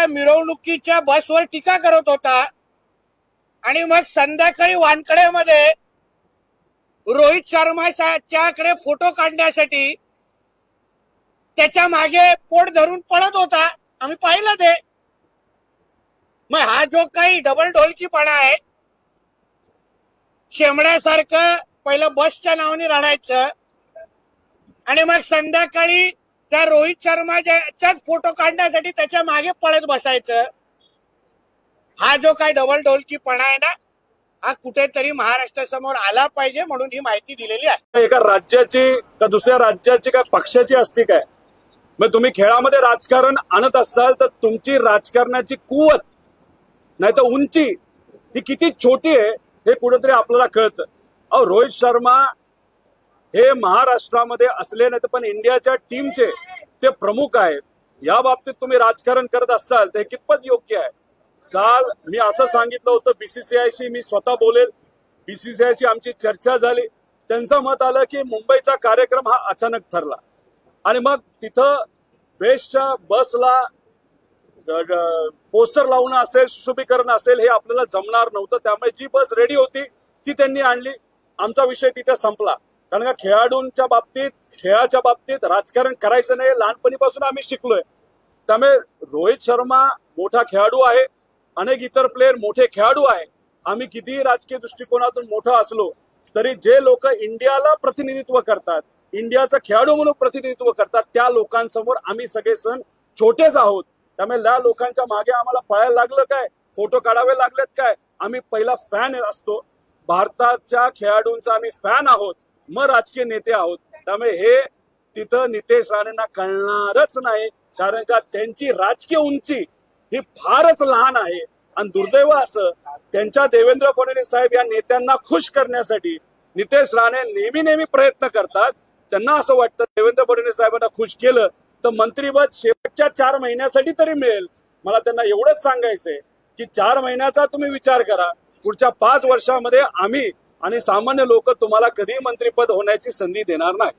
त्या मिरवणुकीच्या बसवर टीका करत होता आणि मग संध्याकाळी वानकडेमध्ये रोहित शर्माच्याकडे फोटो काढण्यासाठी त्याच्या मागे पोट धरून पळत होता. आम्ही पाहिलं ते. मग हा जो काही डबल ढोलकीपणा आहे, शेमड्यासारखं पहिलं बसच्या नावाने रडायचं आणि मग संध्याकाळी त्या रोहित शर्माच्याच फोटो काढण्यासाठी त्याच्या मागे पळत बसायचं, हा जो काही डबल ढोलकीपणा आहे ना, हा कुठेतरी महाराष्ट्रासमोर आला पाहिजे म्हणून ही माहिती दिलेली आहे. एका राज्याची का दुसऱ्या राज्याची का पक्षाची असती काय? मग तुम्ही खेळामध्ये राजकारण आणत असाल तर तुमची राजकारणाची कुवत नाही तर उंची ही किती छोटी आहे हे कुठेतरी आपल्याला कळतं. अहो, रोहित शर्मा हे महाराष्ट्रामध्ये असले नाही तर पण इंडियाच्या टीमचे ते प्रमुख आहेत. या बाबतीत तुम्ही राजकारण करत असाल तर हे कितपत योग्य आहे? काल मी असं सांगितलं होतं बीसीसीआयशी मी स्वतः बोलेल. बीसीसीआयशी आमची चर्चा झाली. त्यांचं मत आलं की मुंबईचा कार्यक्रम हा अचानक ठरला आणि मग तिथं बेस्टच्या बसला पोस्टर लावणं असेल, सुशोभीकरण असेल, हे आपल्याला जमणार नव्हतं. त्यामुळे जी बस रेडी होती ती त्यांनी आणली. आमचा विषय तिथे संपला. कारण का खेळाडूंच्या बाबतीत, खेळाच्या बाबतीत राजकारण करायचं नाही, लहानपणीपासून आम्ही शिकलोय. त्यामुळे रोहित शर्मा मोठा खेळाडू आहे, अनेक इतर प्लेयर मोठे खेळाडू आहे. आम्ही कितीही राजकीय दृष्टिकोनातून मोठं असलो तरी जे लोक इंडियाला प्रतिनिधित्व करतात, इंडियाचं खेळाडू म्हणून प्रतिनिधित्व करतात, त्या लोकांसमोर आम्ही सगळे सण छोटेच आहोत. त्यामुळे त्या लोकांच्या मागे आम्हाला पळायला लागलं काय, फोटो काढावे लागलेत काय? आम्ही पहिला फॅन असतो. भारताच्या खेळाडूंचा आम्ही फॅन आहोत, मग राजकीय नेते आहोत. त्यामुळे हे तिथं नितेश राणेंना कळणारच नाही. कारण का त्यांची राजकीय उंची ही फारच लहान आहे. आणि दुर्दैव असं, त्यांच्या देवेंद्र फडणवीस साहेब या नेत्यांना खुश करण्यासाठी नितेश राणे नेहमी प्रयत्न करतात. त्यांना असं वाटतं देवेंद्र फडणवीस साहेबांना खुश केलं तर मंत्रिपद शेवटच्या 4 महिन्यासाठी तरी मिळेल. मला त्यांना एवढंच सांगायचंय की 4 महिन्याचा तुम्ही विचार करा. पुढच्या 5 वर्षामध्ये आम्ही आणि सामान्य लोक तुम्हाला कधी मंत्रिपद होण्याची संधी देणार नाही.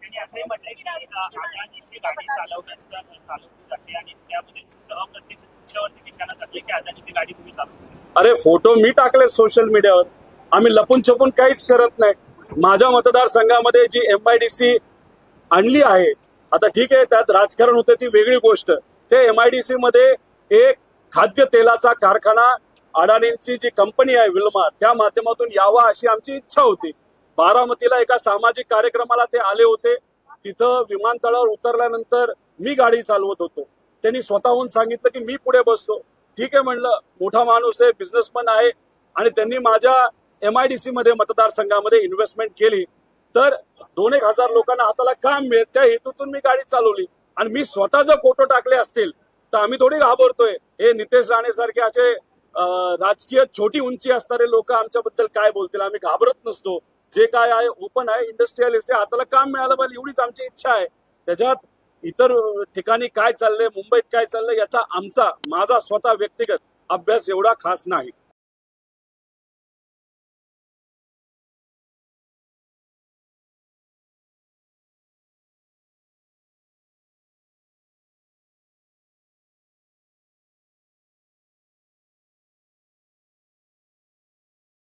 अरे, फोटो मी टाकले सोशल मीडियावर. आम्ही लपून छपून काहीच करत नाही. माझ्या मतदारसंघामध्ये जी MIDC आणली आहे, आता ठीक आहे त्यात राजकारण होते ती वेगळी गोष्ट. ते MIDC मध्ये एक खाद्य तेलाचा कारखाना, अडाणींची जी कंपनी आहे विल्मार, त्या माध्यमातून यावा अशी आमची इच्छा होती. बारामतीला एका सामाजिक कार्यक्रमाला ते आले होते. तिथं विमानतळावर उतरल्यानंतर मी गाडी चालवत होतो. त्यांनी स्वतःहून सांगितलं की मी पुढे बसतो. ठीक आहे म्हणलं, मोठा माणूस आहे, बिझनेसमॅन आहे आणि त्यांनी माझ्या MIDC मध्ये मतदारसंघामध्ये इन्व्हेस्टमेंट केली तर 2-1 हजार लोकांना हाताला काम मिळेल त्या हेतूतून मी गाडी चालवली. आणि मी स्वतः जर फोटो टाकले असतील तर आम्ही थोडी घाबरतोय. हे नितेश राणे सारखे असे राजकीय छोटी उंची असणारे लोक आमच्याबद्दल काय बोलतील, आम्ही घाबरत नसतो. जे काय आहे ओपन आहे, इंडस्ट्रियलिस्ट आहे, हाताला काम मिळालं पाहिजे एवढीच आमची इच्छा आहे. त्याच्यात इतर ठिकाणी काय चाललंय, मुंबईत काय चाललंय याचा माझा स्वतः व्यक्तिगत अभ्यास एवढा खास नाही.